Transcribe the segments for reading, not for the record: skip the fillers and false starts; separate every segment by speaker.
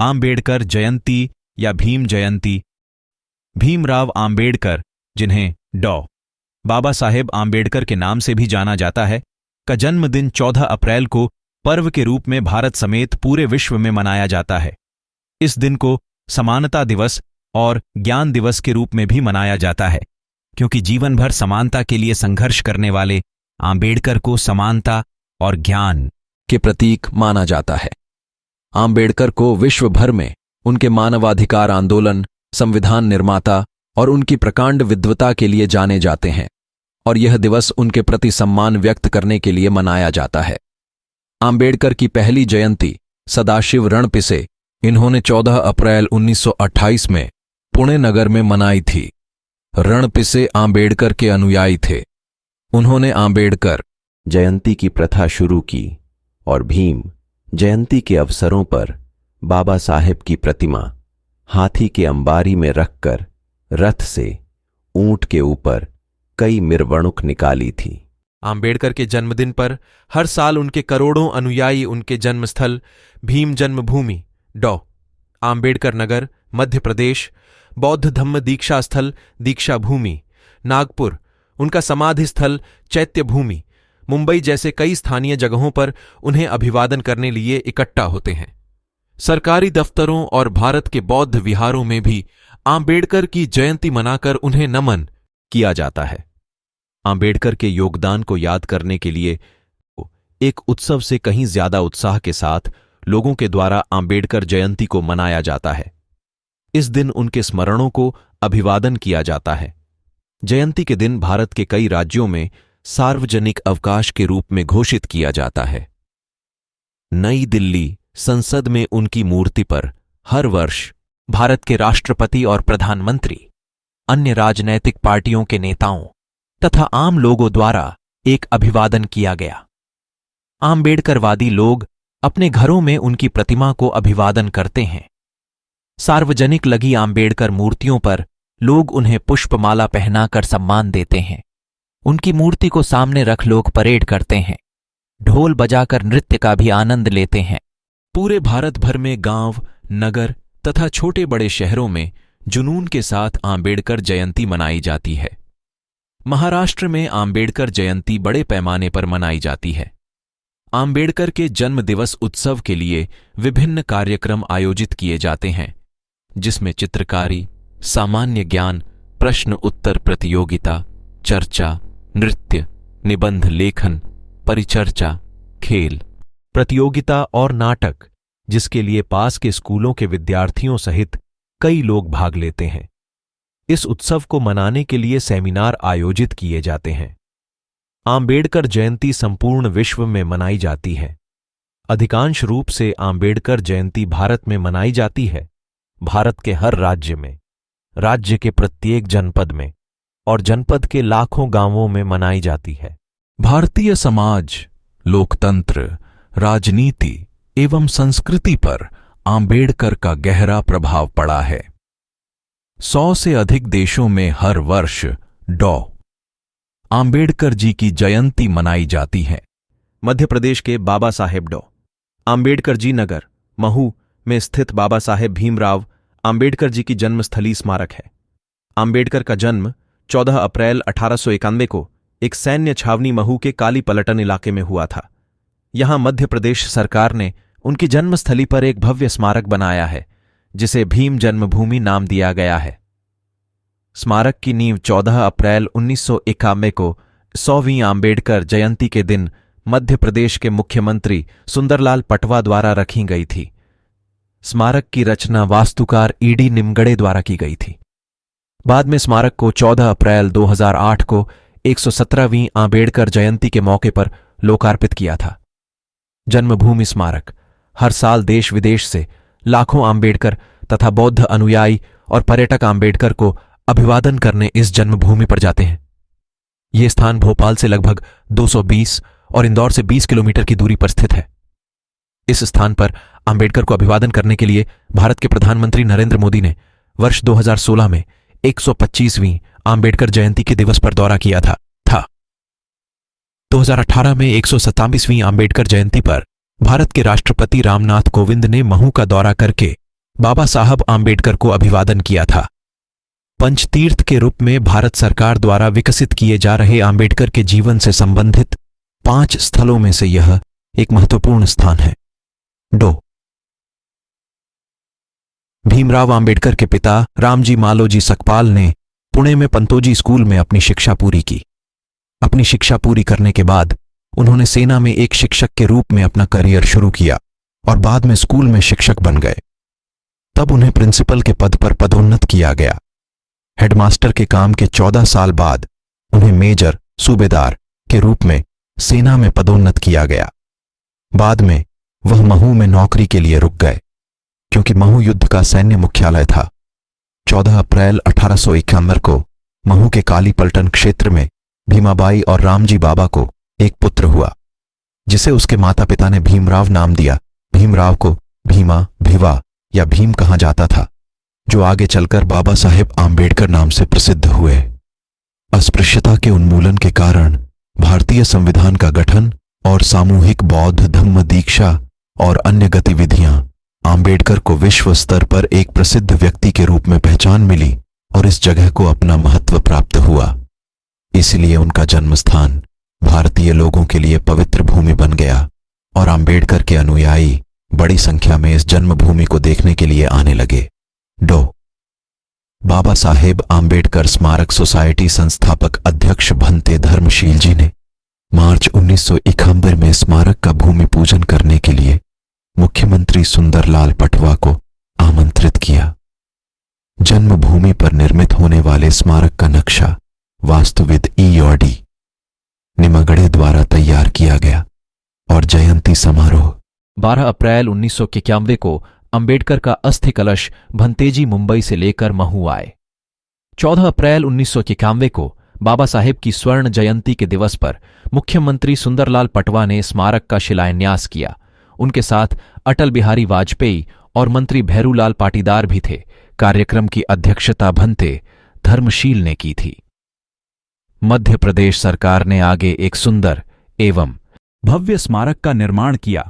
Speaker 1: आम्बेडकर जयंती या भीम जयंती। भीमराव आम्बेडकर, जिन्हें डॉ. बाबा साहेब आम्बेडकर के नाम से भी जाना जाता है, का जन्मदिन 14 अप्रैल को पर्व के रूप में भारत समेत पूरे विश्व में मनाया जाता है। इस दिन को समानता दिवस और ज्ञान दिवस के रूप में भी मनाया जाता है, क्योंकि जीवन भर समानता के लिए संघर्ष करने वाले आम्बेडकर को समानता और ज्ञान
Speaker 2: के प्रतीक माना जाता है। आम्बेडकर को विश्व भर में उनके मानवाधिकार आंदोलन, संविधान निर्माता और उनकी प्रकांड विद्वता के लिए जाने जाते हैं, और यह दिवस उनके प्रति सम्मान व्यक्त करने के लिए मनाया जाता है। आम्बेडकर की पहली जयंती सदाशिव रणपिसे इन्होंने 14 अप्रैल 1928 में पुणे नगर में मनाई थी। रणपिसे आम्बेडकर के अनुयायी थे। उन्होंने आम्बेडकर
Speaker 3: जयंती की प्रथा शुरू की और भीम जयंती के अवसरों पर बाबा साहेब की प्रतिमा हाथी के अंबारी में रखकर रथ से ऊंट के ऊपर कई मिरवणुक निकाली थी।
Speaker 4: आम्बेडकर के जन्मदिन पर हर साल उनके करोड़ों अनुयायी उनके जन्मस्थल भीम जन्मभूमि डॉ. आम्बेडकर नगर, मध्य प्रदेश, बौद्ध धम्म दीक्षा स्थल दीक्षा भूमि, नागपुर, उनका समाधि स्थल चैत्य भूमि, मुंबई जैसे कई स्थानीय जगहों पर उन्हें अभिवादन करने लिए इकट्ठा होते हैं। सरकारी दफ्तरों और भारत के बौद्ध विहारों में भी आम्बेडकर की जयंती मनाकर उन्हें नमन किया जाता है। आम्बेडकर के योगदान को याद करने के लिए एक उत्सव से कहीं ज्यादा उत्साह के साथ लोगों के द्वारा आम्बेडकर जयंती को मनाया जाता है। इस दिन उनके स्मरणों को अभिवादन किया जाता है। जयंती के दिन भारत के कई राज्यों में सार्वजनिक अवकाश के रूप में घोषित किया जाता है। नई दिल्ली संसद में उनकी मूर्ति पर हर वर्ष भारत के राष्ट्रपति और प्रधानमंत्री, अन्य राजनैतिक पार्टियों के नेताओं तथा आम लोगों द्वारा एक अभिवादन किया गया। आम्बेडकरवादी लोग अपने घरों में उनकी प्रतिमा को अभिवादन करते हैं। सार्वजनिक लगी आम्बेडकर मूर्तियों पर लोग उन्हें पुष्पमाला पहनाकर सम्मान देते हैं। उनकी मूर्ति को सामने रख लोग परेड करते हैं, ढोल बजाकर नृत्य का भी आनंद लेते हैं। पूरे भारत भर में गांव, नगर तथा छोटे बड़े शहरों में जुनून के साथ आम्बेडकर जयंती मनाई जाती है। महाराष्ट्र में आम्बेडकर जयंती बड़े पैमाने पर मनाई जाती है। आम्बेडकर के जन्म दिवस उत्सव के लिए विभिन्न कार्यक्रम आयोजित किए जाते हैं, जिसमें चित्रकारी, सामान्य ज्ञान, प्रश्न उत्तर प्रतियोगिता, चर्चा, नृत्य, निबंध लेखन, परिचर्चा, खेल प्रतियोगिता और नाटक, जिसके लिए पास के स्कूलों के विद्यार्थियों सहित कई लोग भाग लेते हैं। इस उत्सव को मनाने के लिए सेमिनार आयोजित किए जाते हैं। आम्बेडकर जयंती संपूर्ण विश्व में मनाई जाती है। अधिकांश रूप से आम्बेडकर जयंती भारत में मनाई जाती है। भारत के हर राज्य में, राज्य के प्रत्येक जनपद में और जनपद के लाखों गांवों में मनाई जाती है। भारतीय समाज, लोकतंत्र, राजनीति एवं संस्कृति पर आम्बेडकर का गहरा प्रभाव पड़ा है। 100 से अधिक देशों में हर वर्ष डॉ. आम्बेडकर जी की जयंती मनाई जाती है।
Speaker 1: मध्य प्रदेश के बाबा साहेब डॉ. आम्बेडकर जी नगर, महू में स्थित बाबा साहेब भीमराव आम्बेडकर जी की जन्मस्थली स्मारक है। आम्बेडकर का जन्म 14 अप्रैल 1891 को एक सैन्य छावनी महू के काली पलटन इलाके में हुआ था। यहां मध्य प्रदेश सरकार ने उनकी जन्मस्थली पर एक भव्य स्मारक बनाया है, जिसे भीम जन्मभूमि नाम दिया गया है। स्मारक की नींव 14 अप्रैल 1991 को 100वीं आम्बेडकर जयंती के दिन मध्य प्रदेश के मुख्यमंत्री सुंदरलाल पटवा द्वारा रखी गई थी। स्मारक की रचना वास्तुकार ईडी निमगड़े द्वारा की गई थी। बाद में स्मारक को 14 अप्रैल 2008 को 117वीं आम्बेडकर जयंती के मौके पर लोकार्पित किया था। जन्मभूमि स्मारक हर साल देश विदेश से लाखों आम्बेडकर तथा बौद्ध अनुयायी और पर्यटक आम्बेडकर को अभिवादन करने इस जन्मभूमि पर जाते हैं। यह स्थान भोपाल से लगभग 220 और इंदौर से 20 किलोमीटर की दूरी पर स्थित है। इस स्थान पर आम्बेडकर को अभिवादन करने के लिए भारत के प्रधानमंत्री नरेंद्र मोदी ने वर्ष 2016 में 125वीं आम्बेडकर जयंती के दिवस पर दौरा किया था। 2018 में 127वीं आम्बेडकर जयंती पर भारत के राष्ट्रपति रामनाथ कोविंद ने महू का दौरा करके
Speaker 4: बाबा साहब आम्बेडकर को अभिवादन किया था। पंचतीर्थ के रूप में भारत सरकार द्वारा विकसित किए जा रहे आम्बेडकर के जीवन से संबंधित 5 स्थलों में से यह एक महत्वपूर्ण स्थान है। डो भीमराव आम्बेडकर के पिता रामजी मालोजी सकपाल ने पुणे में पंतोजी स्कूल में अपनी शिक्षा पूरी की। अपनी शिक्षा पूरी करने के बाद उन्होंने सेना में एक शिक्षक के रूप में अपना करियर शुरू किया और बाद में स्कूल में शिक्षक बन गए। तब उन्हें प्रिंसिपल के पद पर पदोन्नत किया गया। हेडमास्टर के काम के 14 साल बाद उन्हें मेजर सूबेदार के रूप में सेना में पदोन्नत किया गया। बाद में वह महू में नौकरी के लिए रुक गए, क्योंकि महू युद्ध का सैन्य मुख्यालय था। 14 अप्रैल 1851 को महू के काली पलटन क्षेत्र में भीमाबाई और रामजी बाबा को एक पुत्र हुआ, जिसे उसके माता पिता ने भीमराव नाम दिया। भीमराव को भीमा, भिवा या भीम कहा जाता था, जो आगे चलकर बाबा साहेब आम्बेडकर नाम से प्रसिद्ध हुए। अस्पृश्यता के उन्मूलन के कारण भारतीय संविधान का गठन और सामूहिक बौद्ध धम्म दीक्षा और अन्य गतिविधियां आम्बेडकर को विश्व स्तर पर एक प्रसिद्ध व्यक्ति के रूप में पहचान मिली और इस जगह को अपना महत्व प्राप्त हुआ। इसलिए उनका जन्मस्थान भारतीय लोगों के लिए पवित्र भूमि बन गया और आम्बेडकर के अनुयायी बड़ी संख्या में इस जन्मभूमि को देखने के लिए आने लगे। डो बाबा साहेब आम्बेडकर स्मारक सोसाइटी संस्थापक अध्यक्ष भंते धर्मशील जी ने मार्च 1951 में स्मारक का भूमि पूजन करने के लिए मुख्यमंत्री सुंदरलाल पटवा को आमंत्रित किया। जन्मभूमि पर निर्मित होने वाले स्मारक का नक्शा वास्तुविद E.O.D. निमगड़े द्वारा तैयार किया गया और जयंती समारोह
Speaker 2: 12 अप्रैल 1991 को अंबेडकर का अस्थि कलश भंतेजी मुंबई से लेकर महू आए। 14 अप्रैल 1991 को बाबा साहेब की स्वर्ण जयंती के दिवस पर मुख्यमंत्री सुंदरलाल पटवा ने स्मारक का शिलान्यास किया। उनके साथ अटल बिहारी वाजपेयी और मंत्री भैरूलाल पाटीदार भी थे। कार्यक्रम की अध्यक्षता भंते धर्मशील ने की थी। मध्य प्रदेश सरकार ने आगे एक सुंदर एवं भव्य स्मारक का निर्माण किया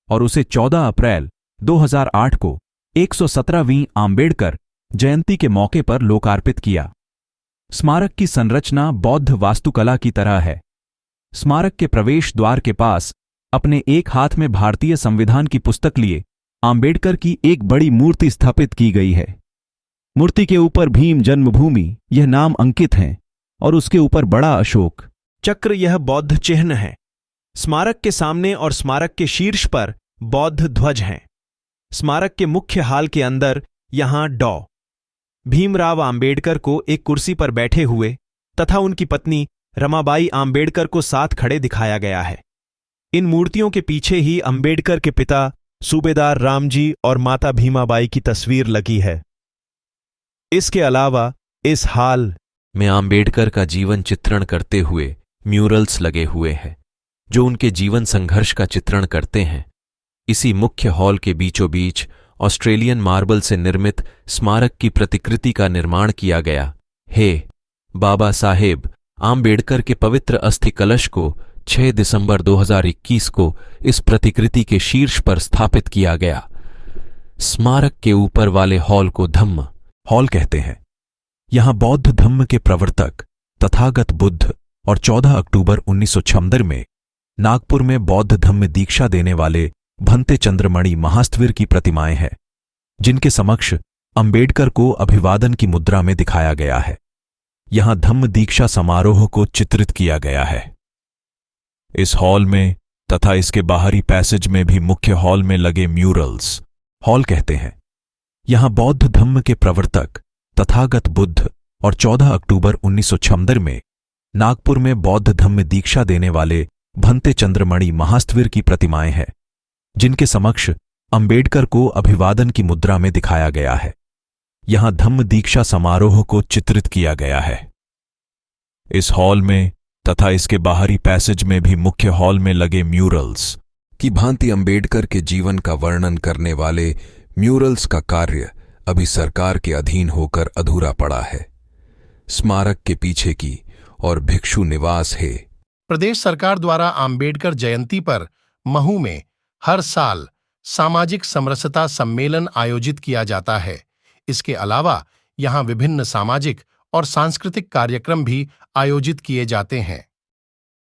Speaker 2: और उसे 14 अप्रैल 2008 को 117वीं आम्बेडकर जयंती के मौके पर लोकार्पित किया। स्मारक की संरचना बौद्ध वास्तुकला की तरह है। स्मारक के प्रवेश द्वार के पास अपने एक हाथ में भारतीय संविधान की पुस्तक लिए आम्बेडकर की एक बड़ी मूर्ति स्थापित की गई है। मूर्ति के ऊपर भीम जन्मभूमि यह नाम अंकित है और उसके ऊपर बड़ा अशोक
Speaker 4: चक्र यह बौद्ध चिन्ह है। स्मारक के सामने और स्मारक के शीर्ष पर बौद्ध ध्वज हैं। स्मारक के मुख्य हाल के अंदर यहां डॉ भीमराव आम्बेडकर को एक कुर्सी पर बैठे हुए तथा उनकी पत्नी रमाबाई आम्बेडकर को साथ खड़े दिखाया गया है। इन मूर्तियों के पीछे ही आम्बेडकर के पिता सूबेदार रामजी और माता भीमाबाई की तस्वीर लगी है। इसके अलावा इस हाल में आम्बेडकर का जीवन चित्रण करते हुए म्यूरल्स लगे हुए हैं, जो उनके जीवन संघर्ष का चित्रण करते हैं। इसी मुख्य हॉल के बीचों बीच ऑस्ट्रेलियन मार्बल से निर्मित स्मारक की प्रतिकृति का निर्माण किया गया है। बाबा साहेब आम्बेडकर के पवित्र अस्थि कलश को 6 दिसंबर 2021 को इस प्रतिकृति के शीर्ष पर स्थापित किया गया। स्मारक के ऊपर वाले हॉल को धम्म हॉल कहते हैं। यहां बौद्ध धम्म के प्रवर्तक तथागत बुद्ध और 14 अक्टूबर 1976 में नागपुर में बौद्ध धम्म दीक्षा देने वाले भंते चंद्रमणि महास्थविर की प्रतिमाएं हैं, जिनके समक्ष अंबेडकर को अभिवादन की मुद्रा में दिखाया गया है। यहां धम्म दीक्षा समारोह को चित्रित किया गया है। इस हॉल में तथा इसके बाहरी पैसेज में भी मुख्य हॉल में लगे म्यूरल्स हॉल कहते हैं। यहां बौद्ध धम्म के प्रवर्तक तथागत बुद्ध और 14 अक्टूबर 1976 में नागपुर में बौद्ध धम्म दीक्षा देने वाले भंते चंद्रमणि महास्थविर की प्रतिमाएं हैं, जिनके समक्ष अंबेडकर को अभिवादन की मुद्रा में दिखाया गया है। यहां धम्म दीक्षा समारोह को चित्रित किया गया है। इस हॉल में तथा इसके बाहरी पैसेज में भी मुख्य हॉल में लगे म्यूरल्स की भांति अंबेडकर के जीवन का वर्णन करने वाले म्यूरल्स का कार्य अभी सरकार के अधीन होकर अधूरा पड़ा है। स्मारक के पीछे की और भिक्षु निवास है।
Speaker 5: प्रदेश सरकार द्वारा आम्बेडकर जयंती पर महू में हर साल सामाजिक समरसता सम्मेलन आयोजित किया जाता है। इसके अलावा यहाँ विभिन्न सामाजिक और सांस्कृतिक कार्यक्रम भी आयोजित किए जाते हैं।